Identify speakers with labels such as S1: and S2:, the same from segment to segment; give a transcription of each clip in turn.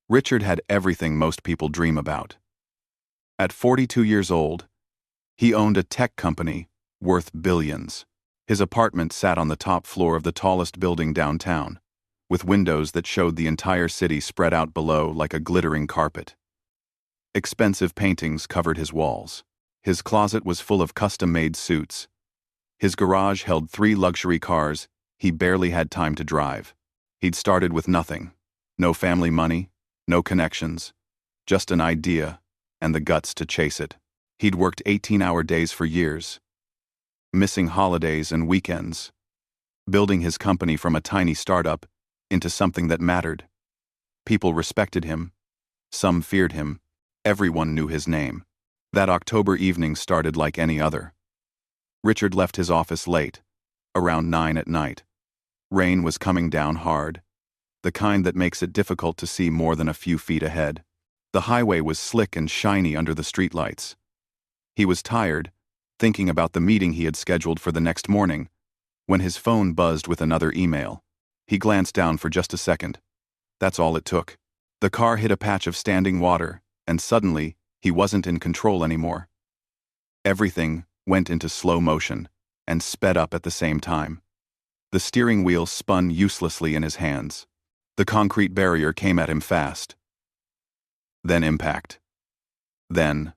S1: Richard had everything most people dream about. At 42 years old, he owned a tech company worth billions. His apartment sat on the top floor of the tallest building downtown, with windows that showed the entire city spread out below like a glittering carpet. Expensive paintings covered his walls. His closet was full of custom-made suits. His garage held 3 luxury cars he barely had time to drive. He'd started with nothing. No family money, no connections, just an idea and the guts to chase it. He'd worked 18-hour days for years, missing holidays and weekends, building his company from a tiny startup into something that mattered. People respected him. Some feared him. Everyone knew his name. That October evening started like any other. Richard left his office late, around 9 at night. Rain was coming down hard, the kind that makes it difficult to see more than a few feet ahead. The highway was slick and shiny under the streetlights. He was tired, thinking about the meeting he had scheduled for the next morning, when his phone buzzed with another email. He glanced down for just a second. That's all it took. The car hit a patch of standing water, and suddenly, he wasn't in control anymore. Everything went into slow motion and sped up at the same time. The steering wheel spun uselessly in his hands. The concrete barrier came at him fast. Then impact. Then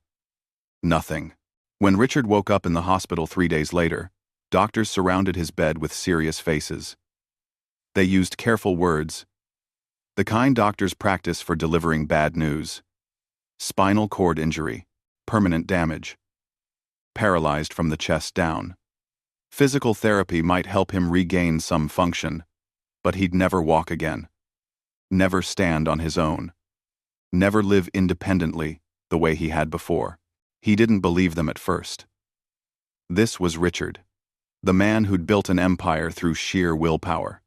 S1: nothing. When Richard woke up in the hospital 3 days later, doctors surrounded his bed with serious faces. They used careful words, the kind doctors practice for delivering bad news. Spinal cord injury, permanent damage, paralyzed from the chest down. Physical therapy might help him regain some function, but he'd never walk again. Never stand on his own. Never live independently the way he had before. He didn't believe them at first. This was Richard, the man who'd built an empire through sheer willpower.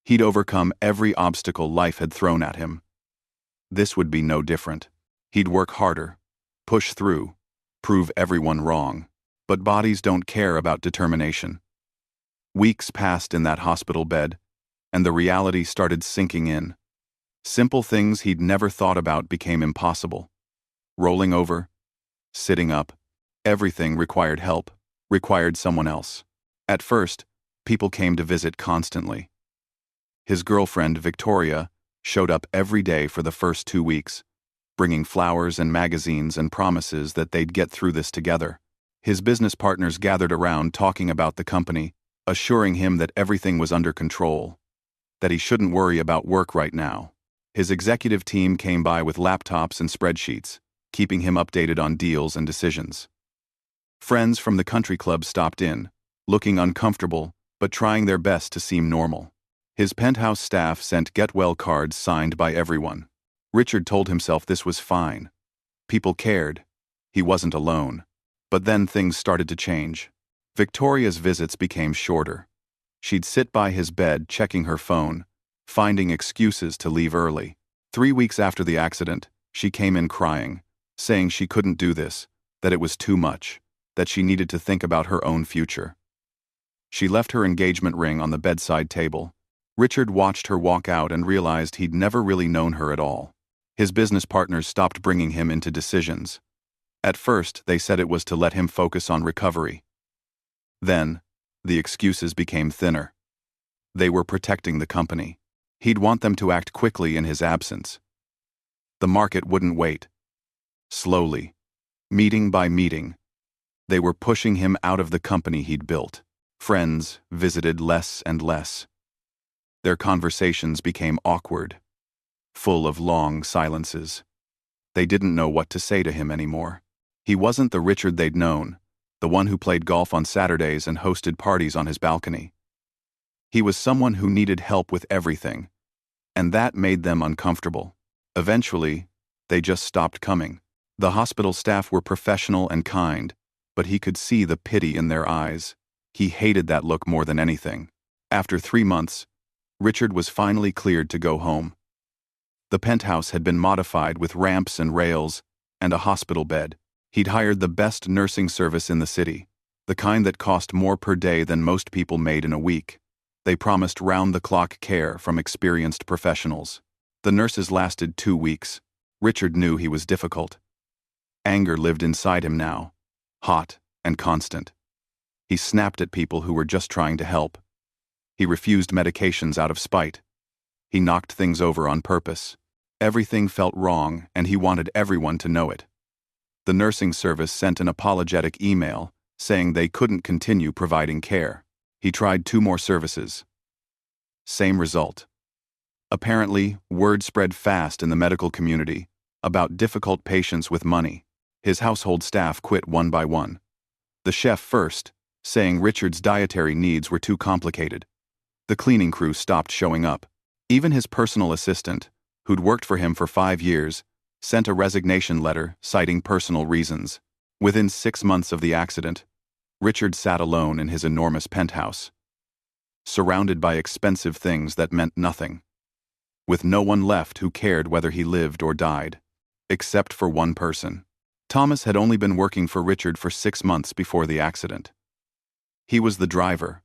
S1: He'd overcome every obstacle life had thrown at him. This would be no different. He'd work harder, push through, prove everyone wrong. But bodies don't care about determination. Weeks passed in that hospital bed, and the reality started sinking in. Simple things he'd never thought about became impossible. Rolling over, sitting up, everything required help, required someone else. At first, people came to visit constantly. His girlfriend, Victoria, showed up every day for the first 2 weeks, bringing flowers and magazines and promises that they'd get through this together. His business partners gathered around talking about the company, assuring him that everything was under control, that he shouldn't worry about work right now. His executive team came by with laptops and spreadsheets, keeping him updated on deals and decisions. Friends from the country club stopped in, looking uncomfortable, but trying their best to seem normal. His penthouse staff sent get-well cards signed by everyone. Richard told himself this was fine. People cared. He wasn't alone. But then things started to change. Victoria's visits became shorter. She'd sit by his bed checking her phone, finding excuses to leave early. 3 weeks after the accident, she came in crying, saying she couldn't do this, that it was too much, that she needed to think about her own future. She left her engagement ring on the bedside table. Richard watched her walk out and realized he'd never really known her at all. His business partners stopped bringing him into decisions. At first, they said it was to let him focus on recovery. Then, the excuses became thinner. They were protecting the company. He'd want them to act quickly in his absence. The market wouldn't wait. Slowly, meeting by meeting, they were pushing him out of the company he'd built. Friends visited less and less. Their conversations became awkward, full of long silences. They didn't know what to say to him anymore. He wasn't the Richard they'd known, the one who played golf on Saturdays and hosted parties on his balcony. He was someone who needed help with everything, and that made them uncomfortable. Eventually, they just stopped coming. The hospital staff were professional and kind, but he could see the pity in their eyes. He hated that look more than anything. After 3 months, Richard was finally cleared to go home. The penthouse had been modified with ramps and rails and a hospital bed. He'd hired the best nursing service in the city, the kind that cost more per day than most people made in a week. They promised round-the-clock care from experienced professionals. The nurses lasted 2 weeks. Richard knew he was difficult. Anger lived inside him now, hot and constant. He snapped at people who were just trying to help. He refused medications out of spite. He knocked things over on purpose. Everything felt wrong, and he wanted everyone to know it. The nursing service sent an apologetic email saying they couldn't continue providing care. He tried 2 more services. Same result. Apparently, word spread fast in the medical community about difficult patients with money. His household staff quit one by one. The chef first, saying Richard's dietary needs were too complicated. The cleaning crew stopped showing up. Even his personal assistant, who'd worked for him for 5 years, sent a resignation letter citing personal reasons. Within 6 months of the accident, Richard sat alone in his enormous penthouse, surrounded by expensive things that meant nothing, with no one left who cared whether he lived or died, except for one person. Thomas had only been working for Richard for 6 months before the accident. He was the driver,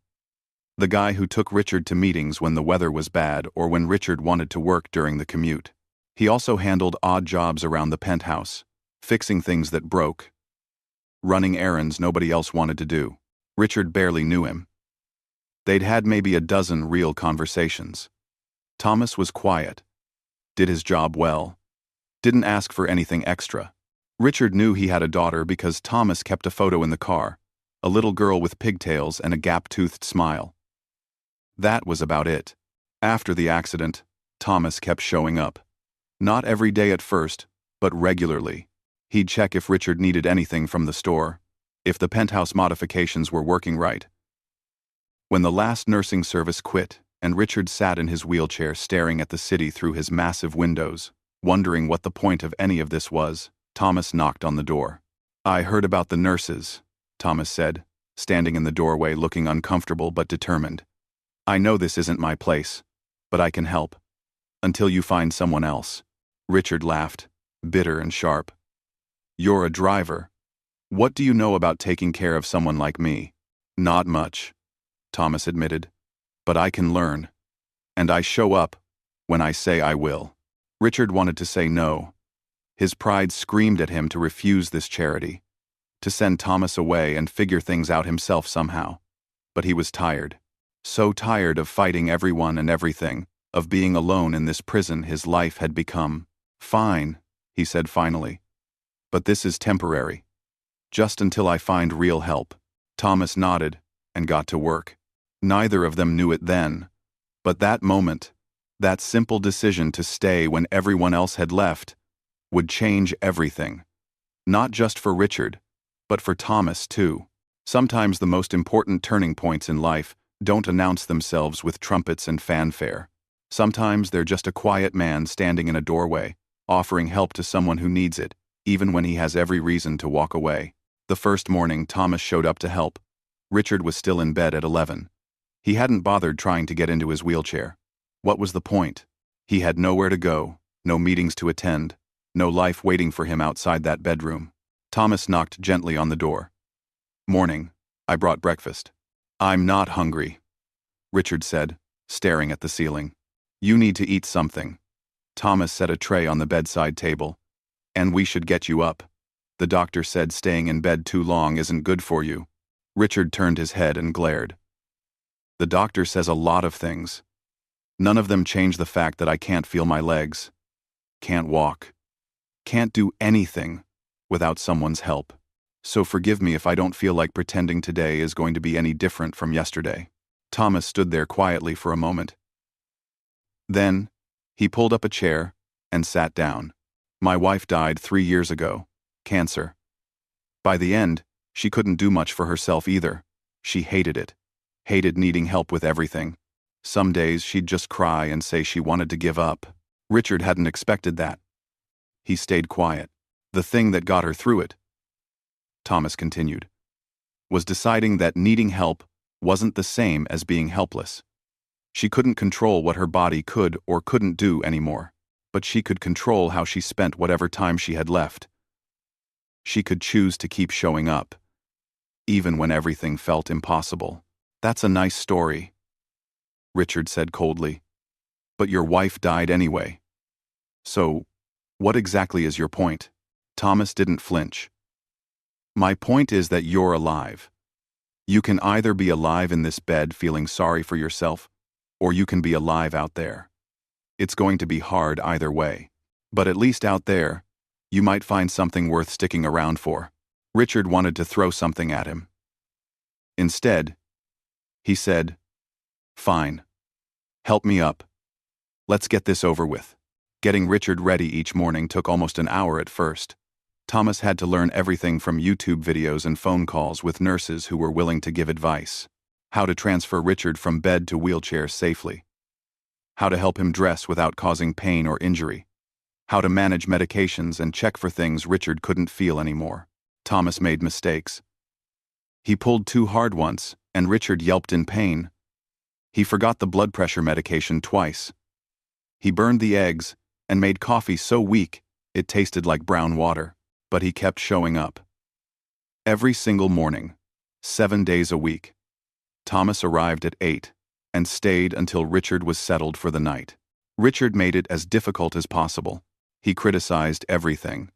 S1: the guy who took Richard to meetings when the weather was bad or when Richard wanted to work during the commute. He also handled odd jobs around the penthouse, fixing things that broke, running errands nobody else wanted to do. Richard barely knew him. They'd had maybe a dozen real conversations. Thomas was quiet, did his job well, didn't ask for anything extra. Richard knew he had a daughter because Thomas kept a photo in the car, a little girl with pigtails and a gap-toothed smile. That was about it. After the accident, Thomas kept showing up. Not every day at first, but regularly. He'd check if Richard needed anything from the store, if the penthouse modifications were working right. When the last nursing service quit and Richard sat in his wheelchair staring at the city through his massive windows, wondering what the point of any of this was, Thomas knocked on the door. "I heard about the nurses," Thomas said, standing in the doorway looking uncomfortable but determined. "I know this isn't my place, but I can help. Until you find someone else." Richard laughed, bitter and sharp. "You're a driver. What do you know about taking care of someone like me?" "Not much," Thomas admitted. "But I can learn. And I show up when I say I will." Richard wanted to say no. His pride screamed at him to refuse this charity, to send Thomas away and figure things out himself somehow. But he was tired. So tired of fighting everyone and everything, of being alone in this prison his life had become. "Fine," he said finally. "But this is temporary. Just until I find real help." Thomas nodded and got to work. Neither of them knew it then, but that moment, that simple decision to stay when everyone else had left, would change everything. Not just for Richard, but for Thomas too. Sometimes the most important turning points in life don't announce themselves with trumpets and fanfare. Sometimes they're just a quiet man standing in a doorway, offering help to someone who needs it, even when he has every reason to walk away. The first morning Thomas showed up to help. Richard was still in bed at 11. He hadn't bothered trying to get into his wheelchair. What was the point? He had nowhere to go, no meetings to attend, no life waiting for him outside that bedroom. Thomas knocked gently on the door. "Morning. I brought breakfast." "I'm not hungry," Richard said, staring at the ceiling. "You need to eat something." Thomas set a tray on the bedside table. "And we should get you up. The doctor said staying in bed too long isn't good for you." Richard turned his head and glared. "The doctor says a lot of things. None of them change the fact that I can't feel my legs, can't walk, can't do anything without someone's help. So forgive me if I don't feel like pretending today is going to be any different from yesterday." Thomas stood there quietly for a moment. Then, he pulled up a chair and sat down. "My wife died 3 years ago. Cancer. By the end, she couldn't do much for herself either. She hated it. Hated needing help with everything. Some days she'd just cry and say she wanted to give up." Richard hadn't expected that. He stayed quiet. "The thing that got her through it," Thomas continued, "was deciding that needing help wasn't the same as being helpless. She couldn't control what her body could or couldn't do anymore, but she could control how she spent whatever time she had left. She could choose to keep showing up, even when everything felt impossible." "That's a nice story," Richard said coldly. "But your wife died anyway." So, what exactly is your point? Thomas didn't flinch. My point is that you're alive. You can either be alive in this bed feeling sorry for yourself, or you can be alive out there. It's going to be hard either way. But at least out there, you might find something worth sticking around for. Richard wanted to throw something at him. Instead, he said, "Fine. Help me up. Let's get this over with." Getting Richard ready each morning took almost an hour at first. Thomas had to learn everything from YouTube videos and phone calls with nurses who were willing to give advice. How to transfer Richard from bed to wheelchair safely. How to help him dress without causing pain or injury. How to manage medications and check for things Richard couldn't feel anymore. Thomas made mistakes. He pulled too hard once, and Richard yelped in pain. He forgot the blood pressure medication twice. He burned the eggs and made coffee so weak it tasted like brown water, but he kept showing up. Every single morning, 7 days a week. Thomas arrived at 8 and stayed until Richard was settled for the night. Richard made it as difficult as possible. He criticized everything.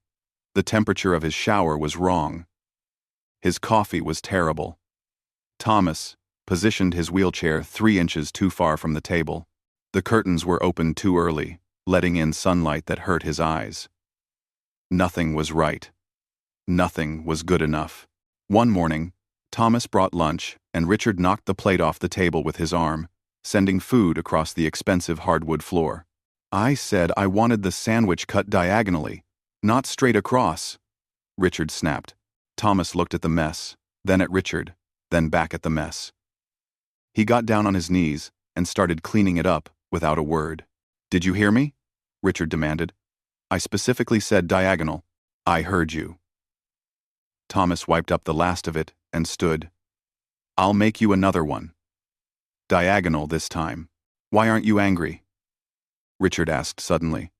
S1: The temperature of his shower was wrong. His coffee was terrible. Thomas positioned his wheelchair 3 inches too far from the table. The curtains were opened too early, letting in sunlight that hurt his eyes. Nothing was right. Nothing was good enough. One morning, Thomas brought lunch, and Richard knocked the plate off the table with his arm, sending food across the expensive hardwood floor. "I said I wanted the sandwich cut diagonally, not straight across," Richard snapped. Thomas looked at the mess, then at Richard, then back at the mess. He got down on his knees and started cleaning it up without a word. "Did you hear me?" Richard demanded. "I specifically said diagonal. I heard you." Thomas wiped up the last of it and stood. "I'll make you another one. Diagonal this time. Why aren't you angry?" Richard asked suddenly.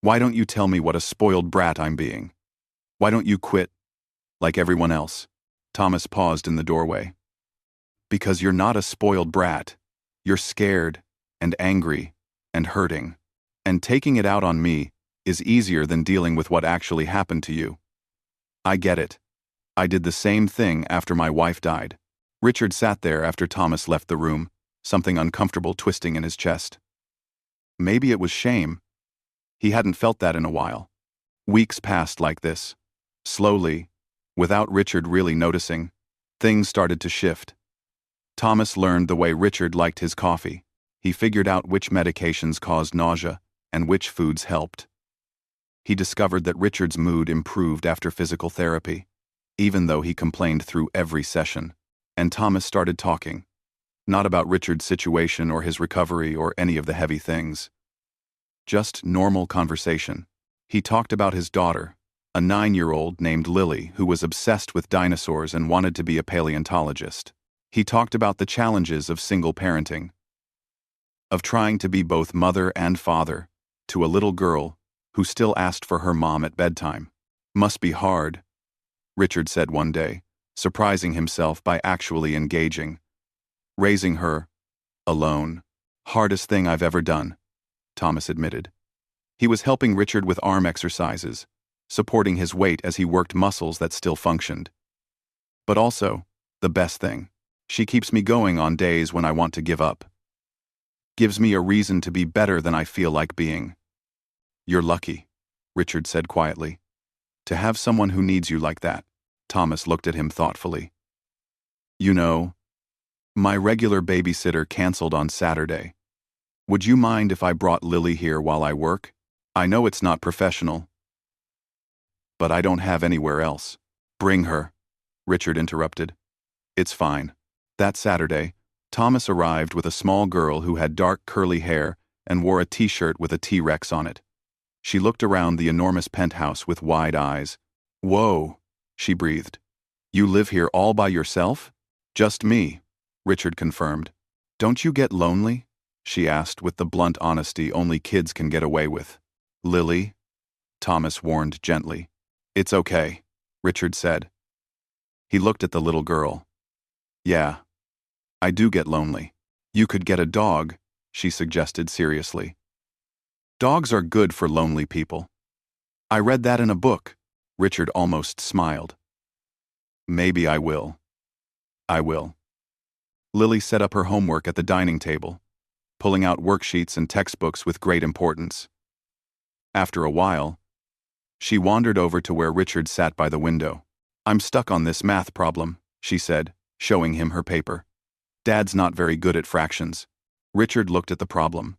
S1: "Why don't you tell me what a spoiled brat I'm being? Why don't you quit, like everyone else?" Thomas paused in the doorway. "Because you're not a spoiled brat. You're scared, and angry, and hurting. And taking it out on me is easier than dealing with what actually happened to you. I get it. I did the same thing after my wife died." Richard sat there after Thomas left the room, something uncomfortable twisting in his chest. Maybe it was shame. He hadn't felt that in a while. Weeks passed like this. Slowly, without Richard really noticing, things started to shift. Thomas learned the way Richard liked his coffee. He figured out which medications caused nausea and which foods helped. He discovered that Richard's mood improved after physical therapy, even though he complained through every session. And Thomas started talking. Not about Richard's situation or his recovery or any of the heavy things. Just normal conversation. He talked about his daughter, a 9-year-old named Lily who was obsessed with dinosaurs and wanted to be a paleontologist. He talked about the challenges of single parenting, of trying to be both mother and father to a little girl who still asked for her mom at bedtime. "Must be hard," Richard said one day, surprising himself by actually engaging. "Raising her, alone. Hardest thing I've ever done," Thomas admitted. He was helping Richard with arm exercises, supporting his weight as he worked muscles that still functioned. "But also, the best thing, she keeps me going on days when I want to give up. Gives me a reason to be better than I feel like being." "You're lucky," Richard said quietly. "To have someone who needs you like that." Thomas looked at him thoughtfully. "You know, my regular babysitter canceled on Saturday. Would you mind if I brought Lily here while I work? I know it's not professional, but I don't have anywhere else." "Bring her," Richard interrupted. "It's fine." That Saturday, Thomas arrived with a small girl who had dark curly hair and wore a t-shirt with a T-Rex on it. She looked around the enormous penthouse with wide eyes. "Whoa," she breathed. "You live here all by yourself?" "Just me," Richard confirmed. "Don't you get lonely?" she asked with the blunt honesty only kids can get away with. "Lily," Thomas warned gently. "It's okay," Richard said. He looked at the little girl. "Yeah, I do get lonely. You could get a dog," she suggested seriously. Dogs are good for lonely people. I read that in a book. Richard almost smiled. Maybe I will. I will. Lily set up her homework at the dining table, pulling out worksheets and textbooks with great importance. After a while, she wandered over to where Richard sat by the window. I'm stuck on this math problem, she said, showing him her paper. Dad's not very good at fractions. Richard looked at the problem.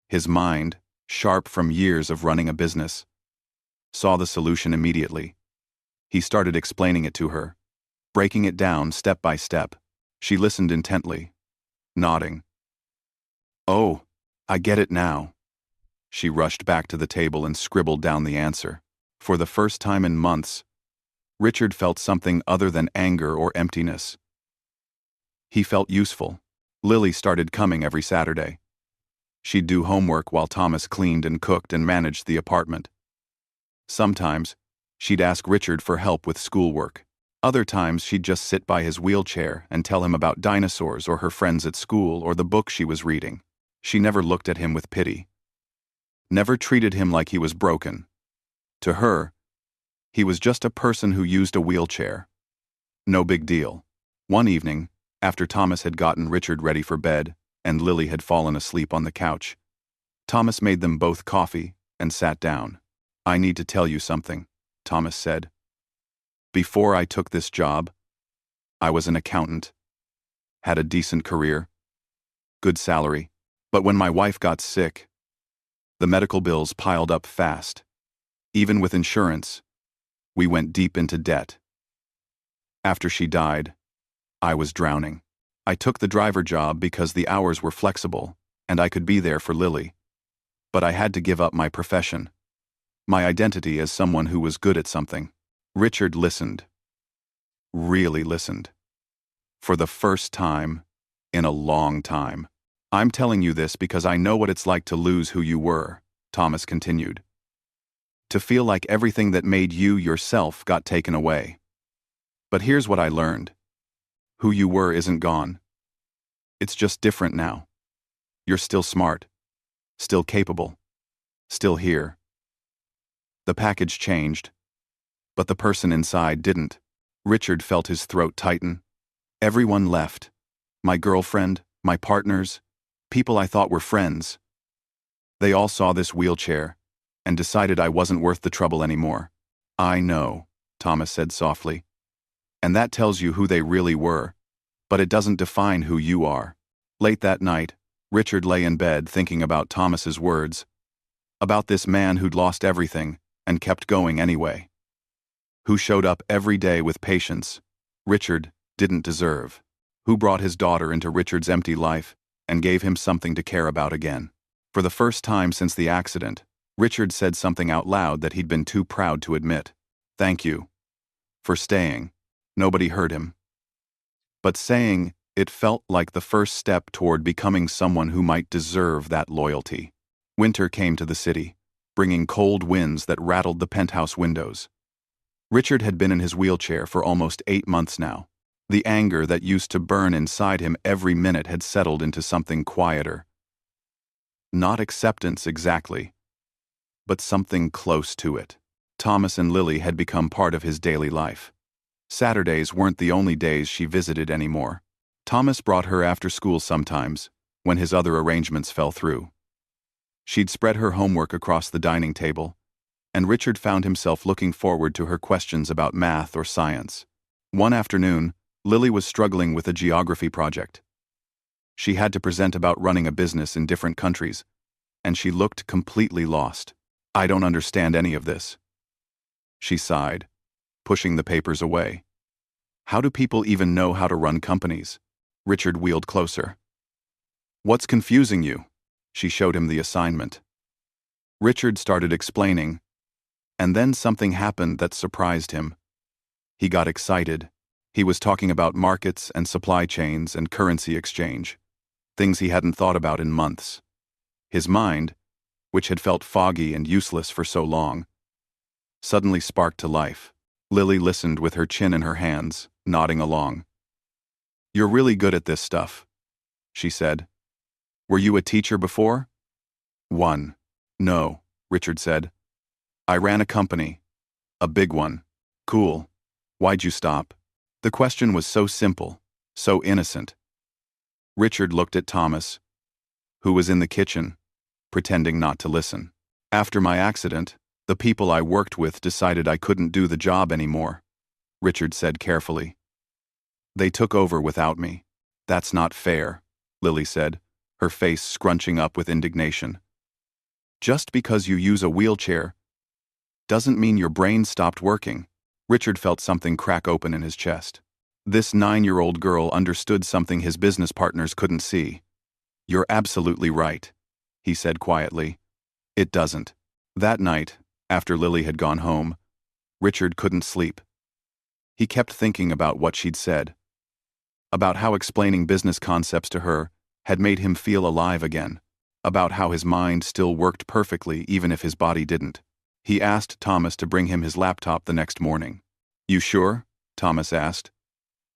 S1: His mind, sharp from years of running a business, saw the solution immediately. He started explaining it to her, breaking it down step by step. She listened intently, nodding. Oh, I get it now. She rushed back to the table and scribbled down the answer. For the first time in months, Richard felt something other than anger or emptiness. He felt useful. Lily started coming every Saturday. She'd do homework while Thomas cleaned and cooked and managed the apartment. Sometimes, she'd ask Richard for help with schoolwork. Other times, she'd just sit by his wheelchair and tell him about dinosaurs or her friends at school or the book she was reading. She never looked at him with pity. Never treated him like he was broken. To her, he was just a person who used a wheelchair. No big deal. One evening, after Thomas had gotten Richard ready for bed and Lily had fallen asleep on the couch, Thomas made them both coffee and sat down. I need to tell you something, Thomas said. Before I took this job, I was an accountant, had a decent career, good salary, but when my wife got sick, the medical bills piled up fast. Even with insurance, we went deep into debt. After she died, I was drowning. I took the driver job because the hours were flexible and I could be there for Lily. But I had to give up my profession, my identity as someone who was good at something. Richard listened. Really listened. For the first time in a long time. I'm telling you this because I know what it's like to lose who you were, Thomas continued. To feel like everything that made you yourself got taken away. But here's what I learned. Who you were isn't gone. It's just different now. You're still smart, still capable, still here. The package changed, but the person inside didn't. Richard felt his throat tighten. Everyone left. My girlfriend, my partners, people I thought were friends. They all saw this wheelchair and decided I wasn't worth the trouble anymore. I know, Thomas said softly. And that tells you who they really were, but it doesn't define who you are. Late that night, Richard lay in bed thinking about Thomas's words, about this man who'd lost everything and kept going anyway, who showed up every day with patience Richard didn't deserve, who brought his daughter into Richard's empty life and gave him something to care about again. For the first time since the accident, Richard said something out loud that he'd been too proud to admit. Thank you. For staying. Nobody heard him. But saying it felt like the first step toward becoming someone who might deserve that loyalty. Winter came to the city, bringing cold winds that rattled the penthouse windows. Richard had been in his wheelchair for almost 8 months now. The anger that used to burn inside him every minute had settled into something quieter. Not acceptance exactly, but something close to it. Thomas and Lily had become part of his daily life. Saturdays weren't the only days she visited anymore. Thomas brought her after school sometimes, when his other arrangements fell through. She'd spread her homework across the dining table, and Richard found himself looking forward to her questions about math or science. One afternoon, Lily was struggling with a geography project. She had to present about running a business in different countries, and she looked completely lost. I don't understand any of this. She sighed, pushing the papers away. How do people even know how to run companies? Richard wheeled closer. What's confusing you? She showed him the assignment. Richard started explaining, and then something happened that surprised him. He got excited. He was talking about markets and supply chains and currency exchange, things he hadn't thought about in months. His mind, which had felt foggy and useless for so long, suddenly sparked to life. Lily listened with her chin in her hands, nodding along. You're really good at this stuff, she said. Were you a teacher before? One. No, Richard said. I ran a company. A big one. Cool. Why'd you stop? The question was so simple, so innocent. Richard looked at Thomas, who was in the kitchen, pretending not to listen. After my accident, the people I worked with decided I couldn't do the job anymore, Richard said carefully. They took over without me. That's not fair, Lily said, her face scrunching up with indignation. Just because you use a wheelchair doesn't mean your brain stopped working. Richard felt something crack open in his chest. This 9-year-old girl understood something his business partners couldn't see. You're absolutely right, he said quietly. It doesn't. That night, after Lily had gone home, Richard couldn't sleep. He kept thinking about what she'd said, about how explaining business concepts to her had made him feel alive again, about how his mind still worked perfectly even if his body didn't. He asked Thomas to bring him his laptop the next morning. You sure? Thomas asked.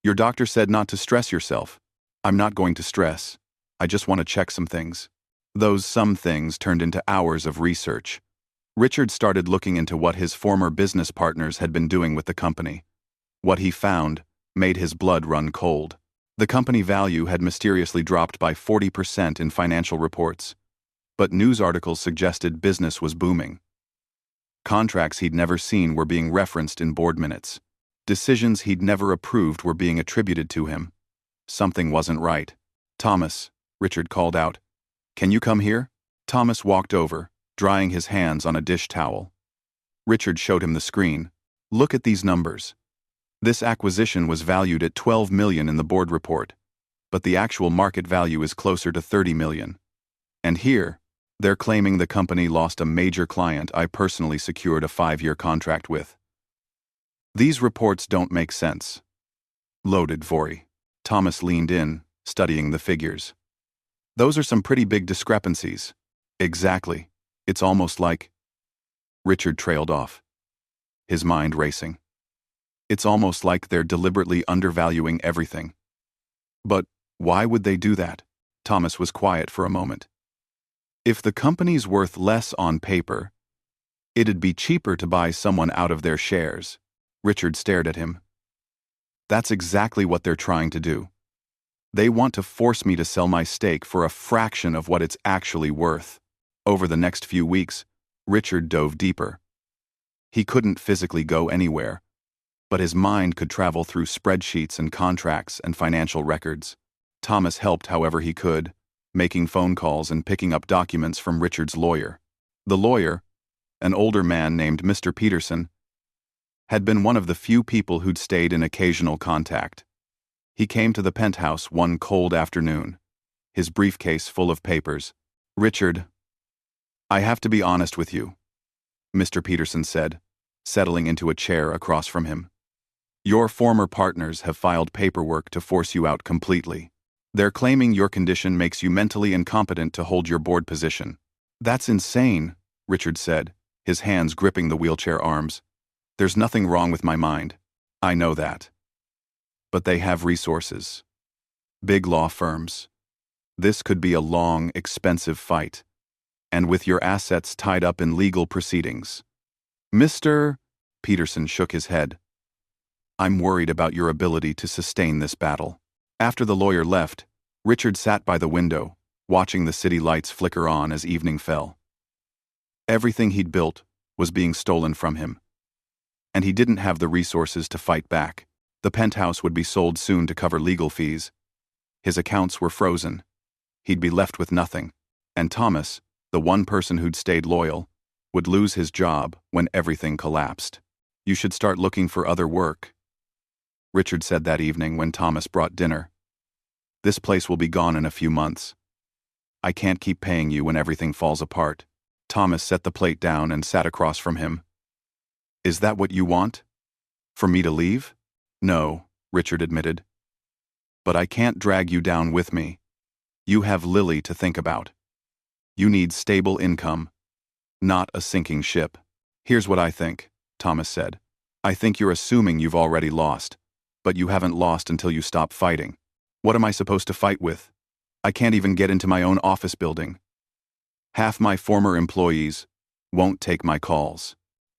S1: Your doctor said not to stress yourself. I'm not going to stress. I just want to check some things. Those some things turned into hours of research. Richard started looking into what his former business partners had been doing with the company. What he found made his blood run cold. The company value had mysteriously dropped by 40% in financial reports, but news articles suggested business was booming. Contracts he'd never seen were being referenced in board minutes. Decisions he'd never approved were being attributed to him. Something wasn't right. Thomas, Richard called out. Can you come here? Thomas walked over, drying his hands on a dish towel. Richard showed him the screen. Look at these numbers. This acquisition was valued at $12 million in the board report, but the actual market value is closer to $30 million. And here, they're claiming the company lost a major client I personally secured a 5-year contract with. These reports don't make sense. Loaded, Vori. Thomas leaned in, studying the figures. Those are some pretty big discrepancies. Exactly. It's almost like... Richard trailed off, his mind racing. It's almost like they're deliberately undervaluing everything. But why would they do that? Thomas was quiet for a moment. If the company's worth less on paper, it'd be cheaper to buy someone out of their shares. Richard stared at him. That's exactly what they're trying to do. They want to force me to sell my stake for a fraction of what it's actually worth. Over the next few weeks, Richard dove deeper. He couldn't physically go anywhere, but his mind could travel through spreadsheets and contracts and financial records. Thomas helped however he could, making phone calls and picking up documents from Richard's lawyer. The lawyer, an older man named Mr. Peterson, had been one of the few people who'd stayed in occasional contact. He came to the penthouse one cold afternoon, his briefcase full of papers. Richard, I have to be honest with you, Mr. Peterson said, settling into a chair across from him. Your former partners have filed paperwork to force you out completely. They're claiming your condition makes you mentally incompetent to hold your board position. That's insane, Richard said, his hands gripping the wheelchair arms. There's nothing wrong with my mind. I know that. But they have resources. Big law firms. This could be a long, expensive fight. And with your assets tied up in legal proceedings. Mr. Peterson shook his head. I'm worried about your ability to sustain this battle. After the lawyer left, Richard sat by the window, watching the city lights flicker on as evening fell. Everything he'd built was being stolen from him, and he didn't have the resources to fight back. The penthouse would be sold soon to cover legal fees. His accounts were frozen. He'd be left with nothing, and Thomas, the one person who'd stayed loyal, would lose his job when everything collapsed. You should start looking for other work, Richard said that evening when Thomas brought dinner. This place will be gone in a few months. I can't keep paying you when everything falls apart. Thomas set the plate down and sat across from him. Is that what you want? For me to leave? No, Richard admitted. But I can't drag you down with me. You have Lily to think about. You need stable income, not a sinking ship. Here's what I think, Thomas said. I think you're assuming you've already lost, but you haven't lost until you stop fighting. What am I supposed to fight with? I can't even get into my own office building. Half my former employees won't take my calls.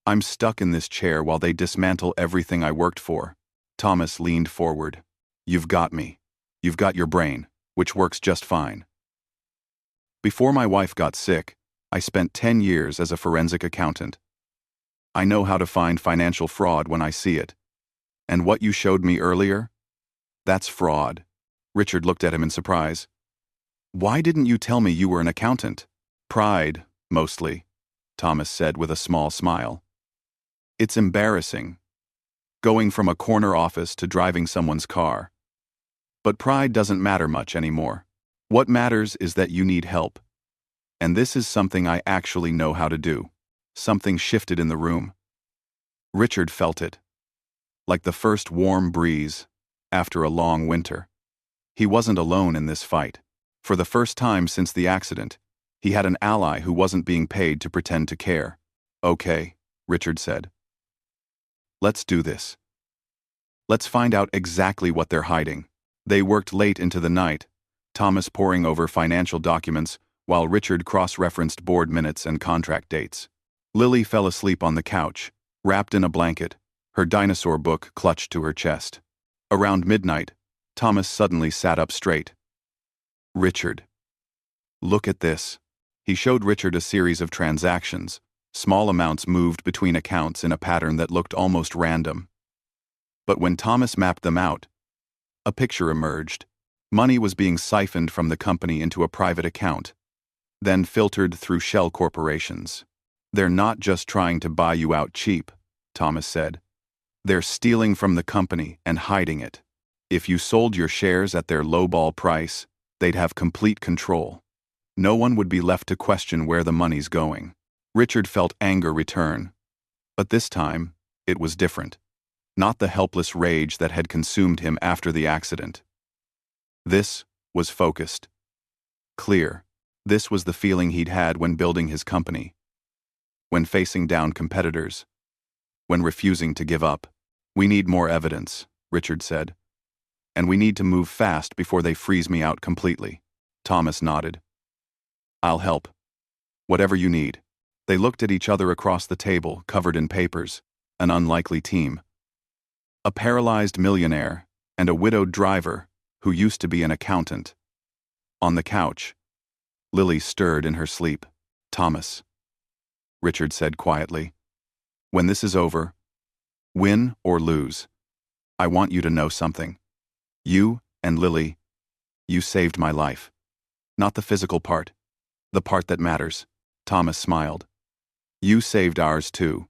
S1: I'm stuck in this chair while they dismantle everything I worked for. Thomas leaned forward. You've got me. You've got your brain, which works just fine. Before my wife got sick, I spent 10 years as a forensic accountant. I know how to find financial fraud when I see it. And what you showed me earlier? That's fraud. Richard looked at him in surprise. Why didn't you tell me you were an accountant? Pride, mostly, Thomas said with a small smile. It's embarrassing, going from a corner office to driving someone's car. But pride doesn't matter much anymore. What matters is that you need help. And this is something I actually know how to do. Something shifted in the room. Richard felt it, like the first warm breeze after a long winter. He wasn't alone in this fight. For the first time since the accident, he had an ally who wasn't being paid to pretend to care. Okay, Richard said. Let's do this. Let's find out exactly what they're hiding. They worked late into the night, Thomas poring over financial documents while Richard cross-referenced board minutes and contract dates. Lily fell asleep on the couch, wrapped in a blanket, her dinosaur book clutched to her chest. Around midnight, Thomas suddenly sat up straight. Richard. Look at this. He showed Richard a series of transactions. Small amounts moved between accounts in a pattern that looked almost random. But when Thomas mapped them out, a picture emerged. Money was being siphoned from the company into a private account, then filtered through shell corporations. They're not just trying to buy you out cheap, Thomas said. They're stealing from the company and hiding it. If you sold your shares at their lowball price, they'd have complete control. No one would be left to question where the money's going. Richard felt anger return. But this time, it was different. Not the helpless rage that had consumed him after the accident. This was focused. Clear. This was the feeling he'd had when building his company. When facing down competitors. When refusing to give up. We need more evidence, Richard said. And we need to move fast before they freeze me out completely. Thomas nodded. I'll help. Whatever you need. They looked at each other across the table, covered in papers. An unlikely team. A paralyzed millionaire and a widowed driver who used to be an accountant. On the couch, Lily stirred in her sleep. Thomas, Richard said quietly, when this is over, win or lose, I want you to know something. You and Lily, you saved my life. Not the physical part, the part that matters. Thomas smiled. You saved ours too.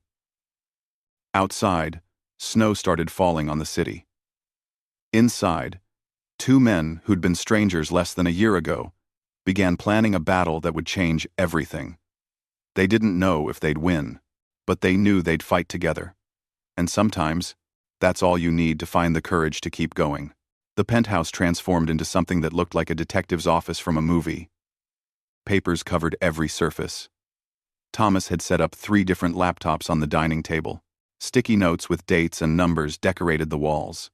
S1: Outside, snow started falling on the city. Inside, two men who'd been strangers less than a year ago began planning a battle that would change everything. They didn't know if they'd win, but they knew they'd fight together. And sometimes, that's all you need to find the courage to keep going. The penthouse transformed into something that looked like a detective's office from a movie. Papers covered every surface. Thomas had set up 3 different laptops on the dining table. Sticky notes with dates and numbers decorated the walls.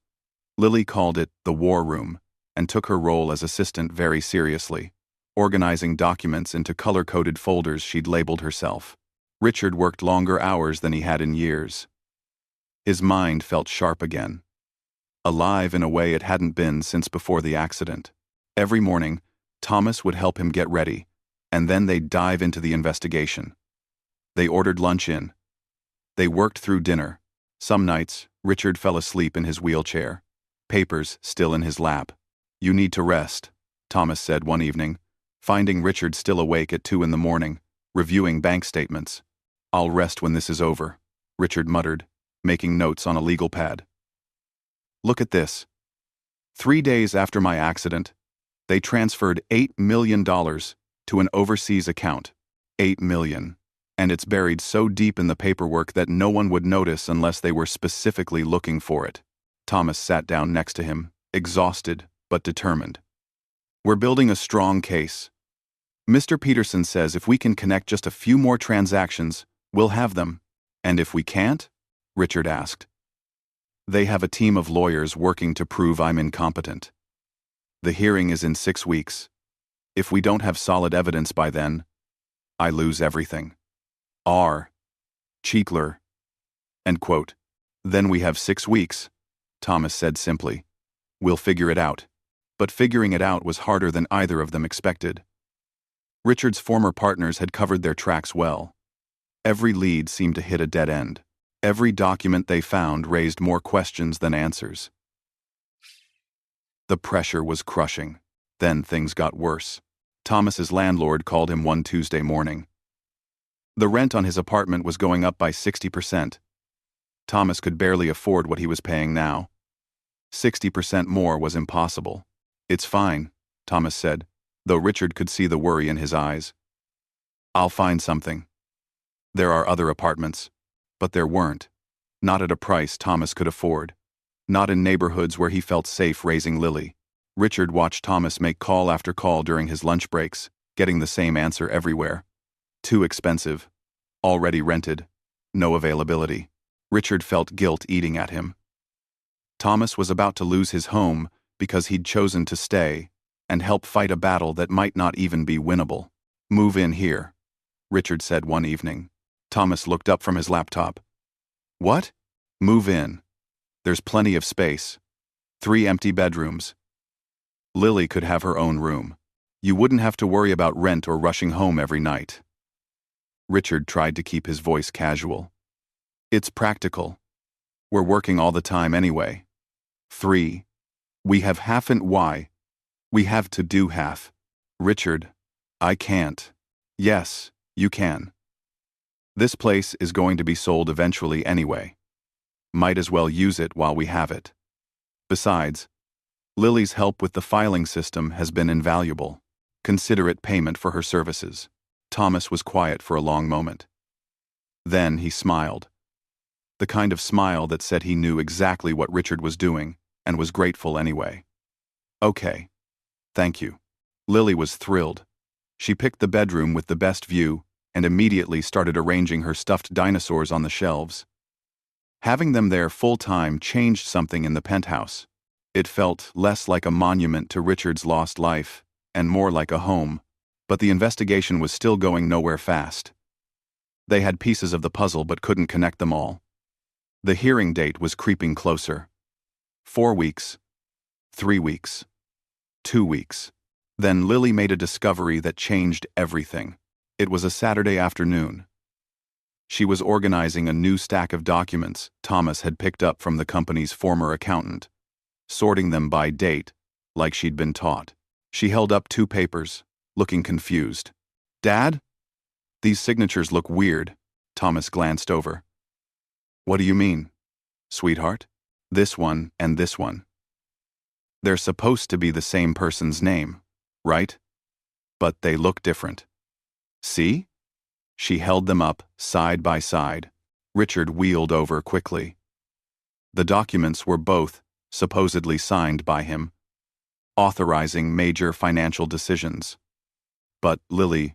S1: Lily called it the war room and took her role as assistant very seriously, organizing documents into color-coded folders she'd labeled herself. Richard worked longer hours than he had in years. His mind felt sharp again, alive in a way it hadn't been since before the accident. Every morning, Thomas would help him get ready, and then they'd dive into the investigation. They ordered lunch in. They worked through dinner. Some nights, Richard fell asleep in his wheelchair, papers still in his lap. You need to rest, Thomas said one evening, finding Richard still awake at 2 a.m, reviewing bank statements. I'll rest when this is over, Richard muttered, making notes on a legal pad. Look at this. 3 days after my accident, they transferred $8 million to an overseas account. $8 million. And it's buried so deep in the paperwork that no one would notice unless they were specifically looking for it. Thomas sat down next to him, exhausted but determined. We're building a strong case. Mr. Peterson says if we can connect just a few more transactions, we'll have them. And if we can't? Richard asked. They have a team of lawyers working to prove I'm incompetent. The hearing is in 6 weeks. If we don't have solid evidence by then, I lose everything. R. Cheekler. End quote. Then we have 6 weeks, Thomas said simply. We'll figure it out. But figuring it out was harder than either of them expected. Richard's former partners had covered their tracks well. Every lead seemed to hit a dead end. Every document they found raised more questions than answers. The pressure was crushing. Then things got worse. Thomas's landlord called him one Tuesday morning. The rent on his apartment was going up by 60%. Thomas could barely afford what he was paying now. 60% more was impossible. It's fine, Thomas said, though Richard could see the worry in his eyes. I'll find something. There are other apartments. But there weren't. Not at a price Thomas could afford. Not in neighborhoods where he felt safe raising Lily. Richard watched Thomas make call after call during his lunch breaks, getting the same answer everywhere. Too expensive. Already rented. No availability. Richard felt guilt eating at him. Thomas was about to lose his home because he'd chosen to stay and help fight a battle that might not even be winnable. Move in here, Richard said one evening. Thomas looked up from his laptop. What? Move in. There's plenty of space. 3 empty bedrooms. Lily could have her own room. You wouldn't have to worry about rent or rushing home every night. Richard tried to keep his voice casual. It's practical. We're working all the time anyway. 3. We have half and why? We have to do half. Richard, I can't. Yes, you can. This place is going to be sold eventually anyway. Might as well use it while we have it. Besides, Lily's help with the filing system has been invaluable. Consider it payment for her services. Thomas was quiet for a long moment. Then he smiled. The kind of smile that said he knew exactly what Richard was doing and was grateful anyway. Okay. Thank you. Lily was thrilled. She picked the bedroom with the best view and immediately started arranging her stuffed dinosaurs on the shelves. Having them there full-time changed something in the penthouse. It felt less like a monument to Richard's lost life and more like a home, but the investigation was still going nowhere fast. They had pieces of the puzzle but couldn't connect them all. The hearing date was creeping closer. 4 weeks. 3 weeks. 2 weeks. Then Lily made a discovery that changed everything. It was a Saturday afternoon. She was organizing a new stack of documents Thomas had picked up from the company's former accountant, sorting them by date, like she'd been taught. She held up 2 papers, looking confused. Dad? These signatures look weird. Thomas glanced over. What do you mean, sweetheart? This one and this one. They're supposed to be the same person's name, right? But they look different. See? She held them up, side by side. Richard wheeled over quickly. The documents were both supposedly signed by him, authorizing major financial decisions. But Lily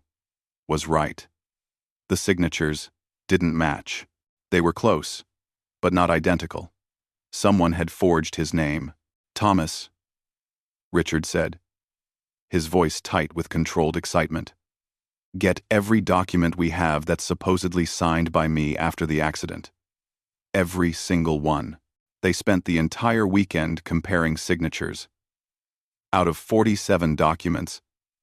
S1: was right. The signatures didn't match. They were close, but not identical. Someone had forged his name. Thomas, Richard said, his voice tight with controlled excitement. Get every document we have that's supposedly signed by me after the accident. Every single one. They spent the entire weekend comparing signatures. Out of 47 documents,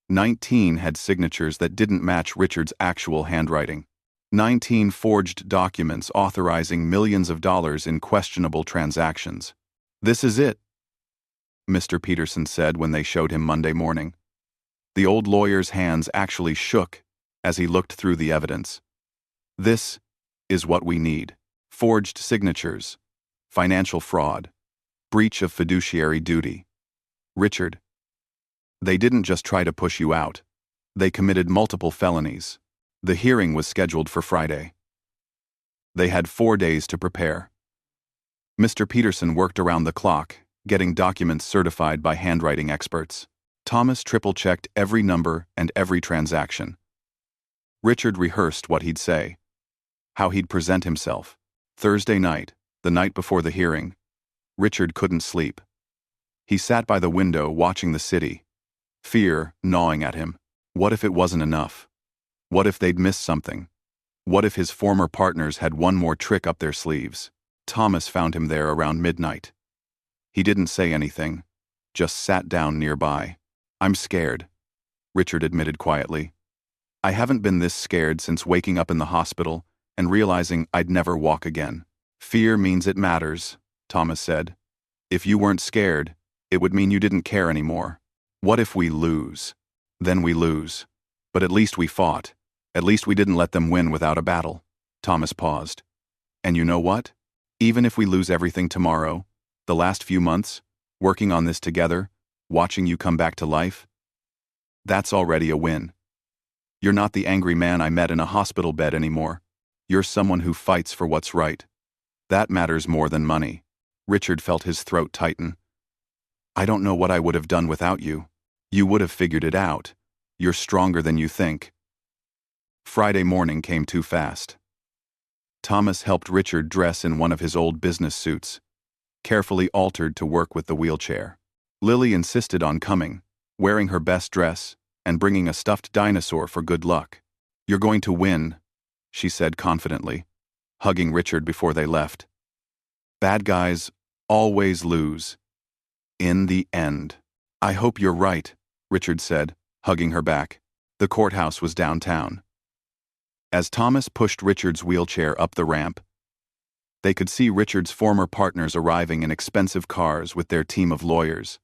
S1: 19 had signatures that didn't match Richard's actual handwriting. 19 forged documents authorizing millions of dollars in questionable transactions. This is it, Mr. Peterson said when they showed him Monday morning. The old lawyer's hands actually shook as he looked through the evidence. This is what we need. Forged signatures, financial fraud, breach of fiduciary duty. Richard, they didn't just try to push you out. They committed multiple felonies. The hearing was scheduled for Friday. They had 4 days to prepare. Mr. Peterson worked around the clock, getting documents certified by handwriting experts. Thomas triple-checked every number and every transaction. Richard rehearsed what he'd say, how he'd present himself. Thursday night, the night before the hearing, Richard couldn't sleep. He sat by the window watching the city, fear gnawing at him. What if it wasn't enough? What if they'd missed something? What if his former partners had one more trick up their sleeves? Thomas found him there around midnight. He didn't say anything, just sat down nearby. "I'm scared," Richard admitted quietly. "I haven't been this scared since waking up in the hospital and realizing I'd never walk again." "Fear means it matters," Thomas said. "If you weren't scared, it would mean you didn't care anymore. What if we lose? Then we lose. But at least we fought. At least we didn't let them win without a battle." Thomas paused. "And you know what? Even if we lose everything tomorrow, the last few months, working on this together, watching you come back to life, that's already a win. You're not the angry man I met in a hospital bed anymore. You're someone who fights for what's right. That matters more than money." Richard felt his throat tighten. "I don't know what I would have done without you. You would have figured it out. You're stronger than you think." Friday morning came too fast. Thomas helped Richard dress in one of his old business suits, carefully altered to work with the wheelchair. Lily insisted on coming, wearing her best dress, and bringing a stuffed dinosaur for good luck. "You're going to win," she said confidently, hugging Richard before they left. "Bad guys always lose. In the end." "I hope you're right," Richard said, hugging her back. The courthouse was downtown. As Thomas pushed Richard's wheelchair up the ramp, they could see Richard's former partners arriving in expensive cars with their team of lawyers.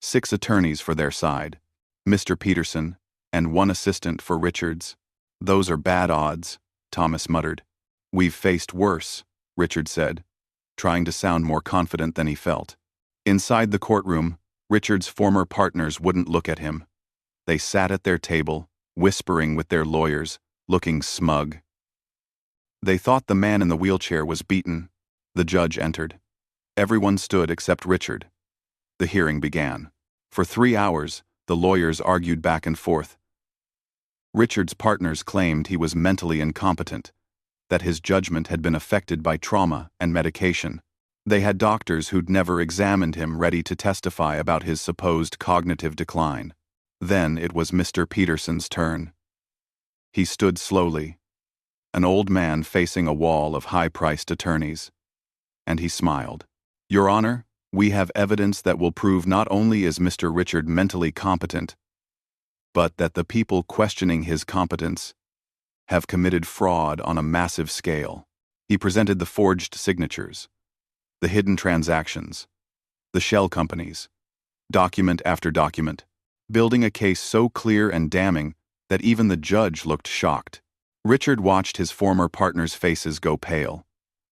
S1: 6 attorneys for their side, Mr. Peterson, and 1 assistant for Richard's. "Those are bad odds," Thomas muttered. "We've faced worse," Richard said, trying to sound more confident than he felt. Inside the courtroom, Richard's former partners wouldn't look at him. They sat at their table, whispering with their lawyers, looking smug. They thought the man in the wheelchair was beaten. The judge entered. Everyone stood except Richard. The hearing began. For 3 hours, the lawyers argued back and forth. Richard's partners claimed he was mentally incompetent, that his judgment had been affected by trauma and medication. They had doctors who'd never examined him ready to testify about his supposed cognitive decline. Then it was Mr. Peterson's turn. He stood slowly, an old man facing a wall of high-priced attorneys. And he smiled. "Your Honor, we have evidence that will prove not only is Mr. Richard mentally competent, but that the people questioning his competence have committed fraud on a massive scale." He presented the forged signatures, the hidden transactions, the shell companies, document after document, building a case so clear and damning that even the judge looked shocked. Richard watched his former partners' faces go pale.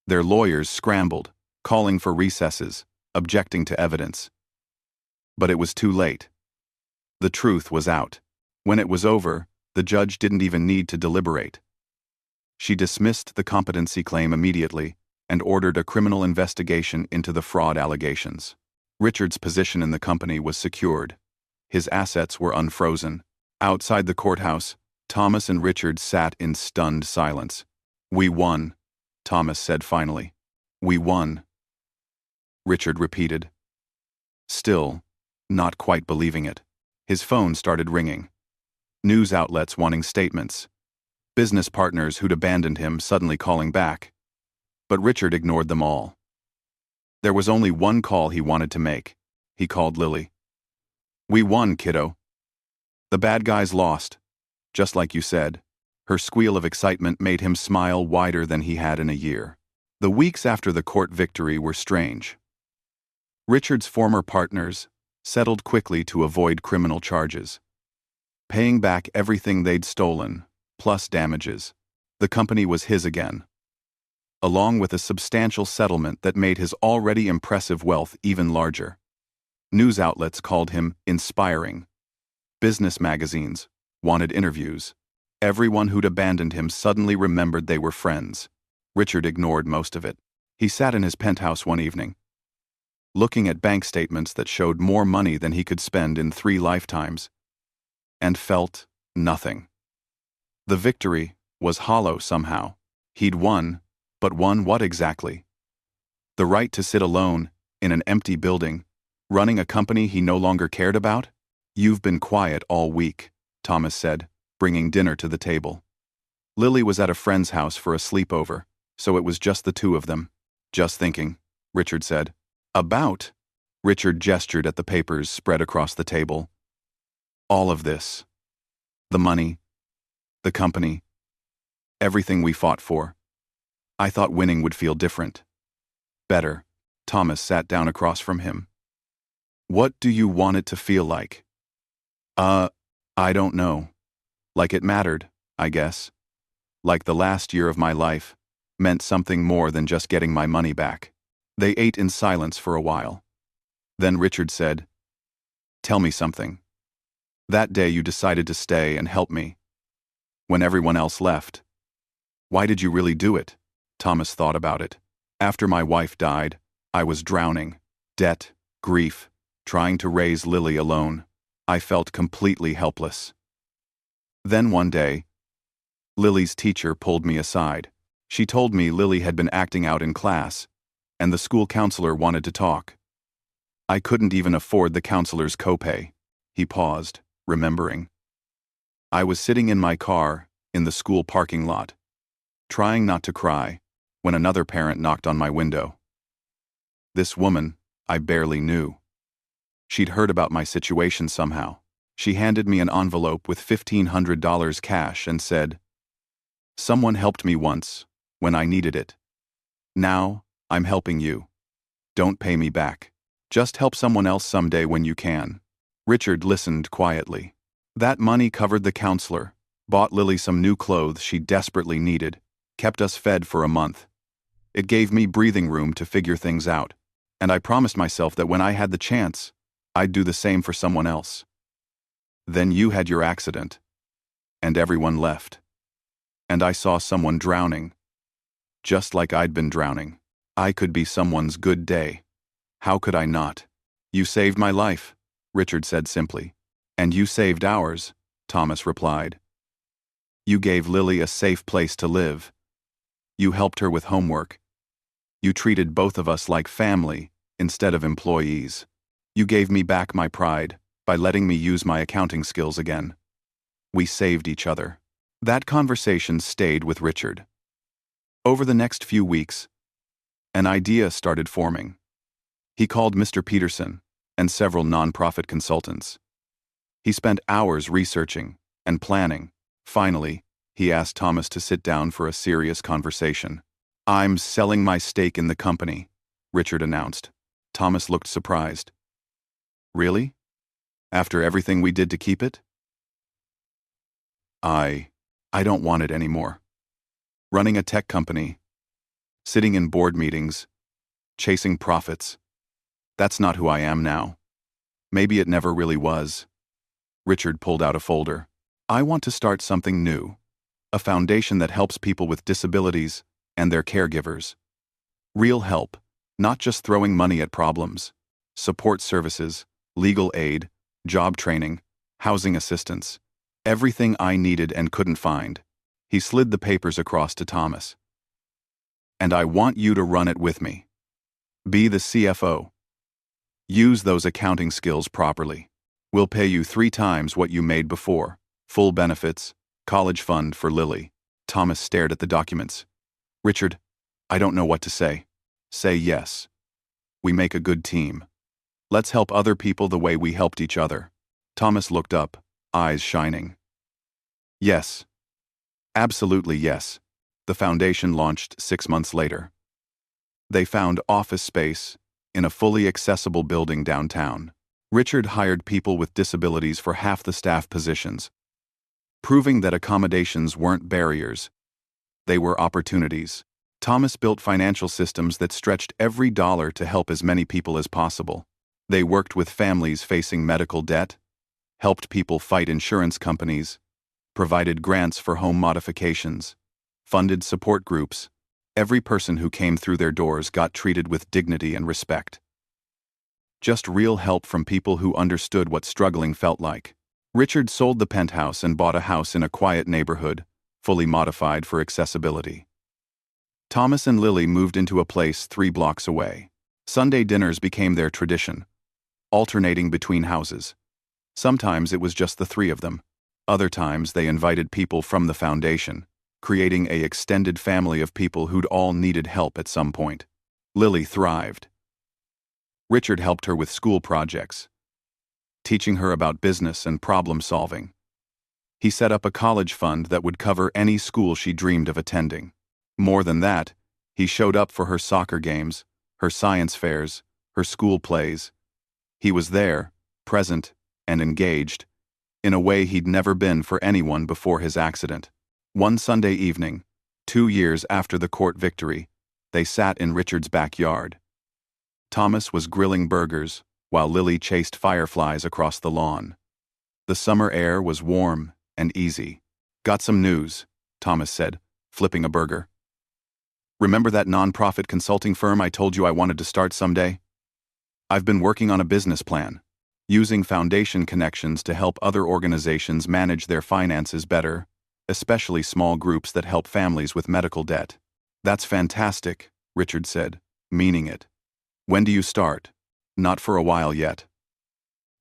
S1: Their lawyers scrambled, calling for recesses, objecting to evidence. But it was too late. The truth was out. When it was over, the judge didn't even need to deliberate. She dismissed the competency claim immediately and ordered a criminal investigation into the fraud allegations. Richard's position in the company was secured. His assets were unfrozen. Outside the courthouse, Thomas and Richard sat in stunned silence. "We won," Thomas said finally. "We won," Richard repeated, still not quite believing it. His phone started ringing. News outlets wanting statements. Business partners who'd abandoned him suddenly calling back. But Richard ignored them all. There was only one call he wanted to make. He called Lily. "We won, kiddo. The bad guys lost, just like you said." Her squeal of excitement made him smile wider than he had in a year. The weeks after the court victory were strange. Richard's former partners settled quickly to avoid criminal charges, paying back everything they'd stolen, plus damages. The company was his again, along with a substantial settlement that made his already impressive wealth even larger. News outlets called him inspiring. Business magazines wanted interviews. Everyone who'd abandoned him suddenly remembered they were friends. Richard ignored most of it. He sat in his penthouse one evening, looking at bank statements that showed more money than he could spend in 3 lifetimes, and felt nothing. The victory was hollow somehow. He'd won, but won what exactly? The right to sit alone in an empty building, running a company he no longer cared about? "You've been quiet all week," Thomas said, bringing dinner to the table. Lily was at a friend's house for a sleepover, so it was just the two of them. Just thinking, Richard said. About? Richard gestured at the papers spread across the table. All of this. The money. The company. Everything we fought for. I thought winning would feel different. Better. Thomas sat down across from him. What do you want it to feel like? I don't know. Like it mattered, I guess. Like the last year of my life meant something more than just getting my money back. They ate in silence for a while. Then Richard said, Tell me something. That day you decided to stay and help me. When everyone else left. Why did you really do it? Thomas thought about it. After my wife died, I was drowning. Debt, grief, trying to raise Lily alone. I felt completely helpless. Then one day, Lily's teacher pulled me aside. She told me Lily had been acting out in class, and the school counselor wanted to talk. I couldn't even afford the counselor's copay. He paused, remembering. I was sitting in my car, in the school parking lot, trying not to cry, when another parent knocked on my window. This woman, I barely knew. She'd heard about my situation somehow. She handed me an envelope with $1,500 cash and said, Someone helped me once, when I needed it. Now, I'm helping you. Don't pay me back. Just help someone else someday when you can. Richard listened quietly. That money covered the counselor, bought Lily some new clothes she desperately needed, kept us fed for a month. It gave me breathing room to figure things out, and I promised myself that when I had the chance, I'd do the same for someone else. Then you had your accident, and everyone left. And I saw someone drowning. Just like I'd been drowning. I could be someone's good day. How could I not? You saved my life, Richard said simply. And you saved ours, Thomas replied. You gave Lily a safe place to live. You helped her with homework. You treated both of us like family instead of employees. You gave me back my pride by letting me use my accounting skills again. We saved each other. That conversation stayed with Richard. Over the next few weeks, an idea started forming. He called Mr. Peterson and several nonprofit consultants. He spent hours researching and planning. Finally, he asked Thomas to sit down for a serious conversation. I'm selling my stake in the company, Richard announced. Thomas looked surprised. Really? After everything we did to keep it? I don't want it anymore. Running a tech company, sitting in board meetings, chasing profits. That's not who I am now. Maybe it never really was. Richard pulled out a folder. I want to start something new. A foundation that helps people with disabilities and their caregivers. Real help, not just throwing money at problems. Support services, legal aid, job training, housing assistance. Everything I needed and couldn't find. He slid the papers across to Thomas. And I want you to run it with me. Be the CFO. Use those accounting skills properly. We'll pay you 3 times what you made before. Full benefits, college fund for Lily. Thomas stared at the documents. Richard, I don't know what to say. Say yes. We make a good team. Let's help other people the way we helped each other. Thomas looked up, eyes shining. Yes. Absolutely yes. The foundation launched 6 months later. They found office space in a fully accessible building downtown. Richard hired people with disabilities for half the staff positions, proving that accommodations weren't barriers. They were opportunities. Thomas built financial systems that stretched every dollar to help as many people as possible. They worked with families facing medical debt, helped people fight insurance companies, provided grants for home modifications, funded support groups. Every person who came through their doors got treated with dignity and respect. Just real help from people who understood what struggling felt like. Richard sold the penthouse and bought a house in a quiet neighborhood, fully modified for accessibility. Thomas and Lily moved into a place 3 blocks away. Sunday dinners became their tradition, alternating between houses. Sometimes it was just the 3 of them. Other times they invited people from the foundation, creating an extended family of people who'd all needed help at some point. Lily thrived. Richard helped her with school projects, teaching her about business and problem solving. He set up a college fund that would cover any school she dreamed of attending. More than that, he showed up for her soccer games, her science fairs, her school plays. He was there, present, and engaged, in a way he'd never been for anyone before his accident. One Sunday evening, 2 years after the court victory, they sat in Richard's backyard. Thomas was grilling burgers, while Lily chased fireflies across the lawn. The summer air was warm and easy. "Got some news," Thomas said, flipping a burger. "Remember that nonprofit consulting firm I told you I wanted to start someday? I've been working on a business plan, using foundation connections to help other organizations manage their finances better, especially small groups that help families with medical debt." "That's fantastic," Richard said, meaning it. "When do you start?" "Not for a while yet.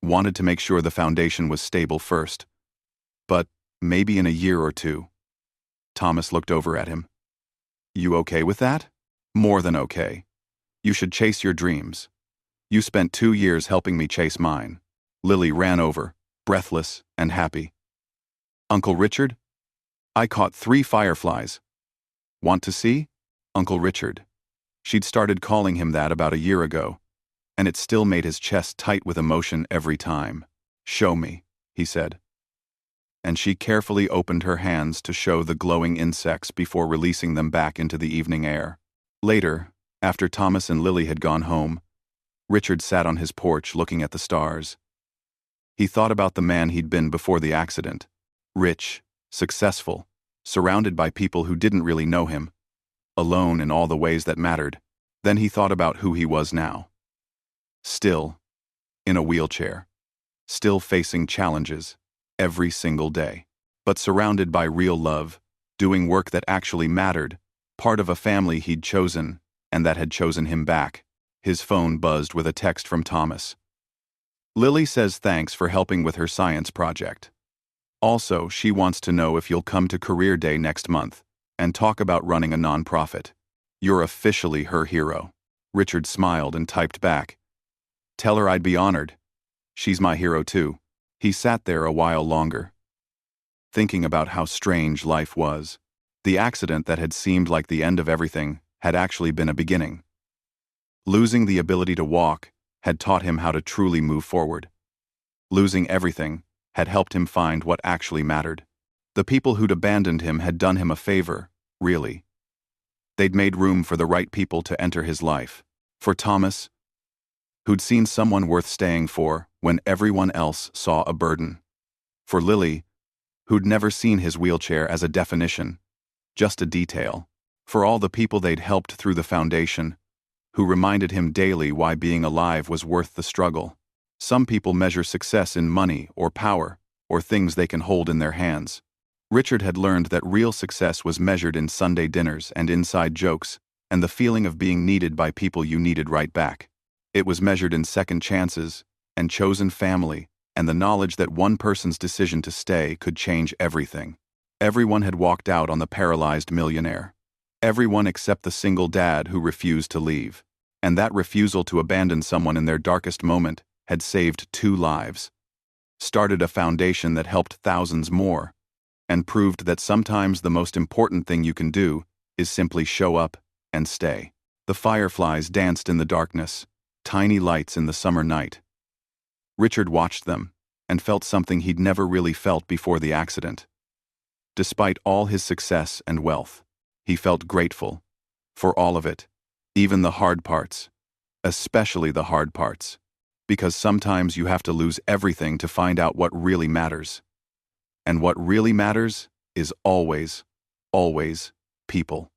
S1: Wanted to make sure the foundation was stable first. But maybe in a year or two." Thomas looked over at him. "You okay with that?" "More than okay. You should chase your dreams. You spent 2 years helping me chase mine." Lily ran over, breathless and happy. "Uncle Richard? I caught 3 fireflies. Want to see? Uncle Richard." She'd started calling him that about a year ago, and it still made his chest tight with emotion every time. "Show me," he said. And she carefully opened her hands to show the glowing insects before releasing them back into the evening air. Later, after Thomas and Lily had gone home, Richard sat on his porch looking at the stars. He thought about the man he'd been before the accident. Rich, successful, surrounded by people who didn't really know him, alone in all the ways that mattered. Then he thought about who he was now. Still, in a wheelchair. Still facing challenges, every single day. But surrounded by real love, doing work that actually mattered, part of a family he'd chosen, and that had chosen him back. His phone buzzed with a text from Thomas. "Lily says thanks for helping with her science project. Also, she wants to know if you'll come to Career Day next month and talk about running a nonprofit. You're officially her hero." Richard smiled and typed back, "Tell her I'd be honored. She's my hero too." He sat there a while longer, thinking about how strange life was. The accident that had seemed like the end of everything had actually been a beginning. Losing the ability to walk had taught him how to truly move forward. Losing everything had helped him find what actually mattered. The people who'd abandoned him had done him a favor, really. They'd made room for the right people to enter his life. For Thomas, who'd seen someone worth staying for when everyone else saw a burden. For Lily, who'd never seen his wheelchair as a definition, just a detail. For all the people they'd helped through the foundation, who reminded him daily why being alive was worth the struggle. Some people measure success in money or power, or things they can hold in their hands. Richard had learned that real success was measured in Sunday dinners and inside jokes, and the feeling of being needed by people you needed right back. It was measured in second chances, and chosen family, and the knowledge that one person's decision to stay could change everything. Everyone had walked out on the Paralyzed Millionaire. Everyone except the single dad who refused to leave. And that refusal to abandon someone in their darkest moment had saved 2 lives, started a foundation that helped thousands more, and proved that sometimes the most important thing you can do is simply show up and stay. The fireflies danced in the darkness, tiny lights in the summer night. Richard watched them and felt something he'd never really felt before the accident. Despite all his success and wealth, he felt grateful for all of it, even the hard parts, especially the hard parts, because sometimes you have to lose everything to find out what really matters. And what really matters is always, always people.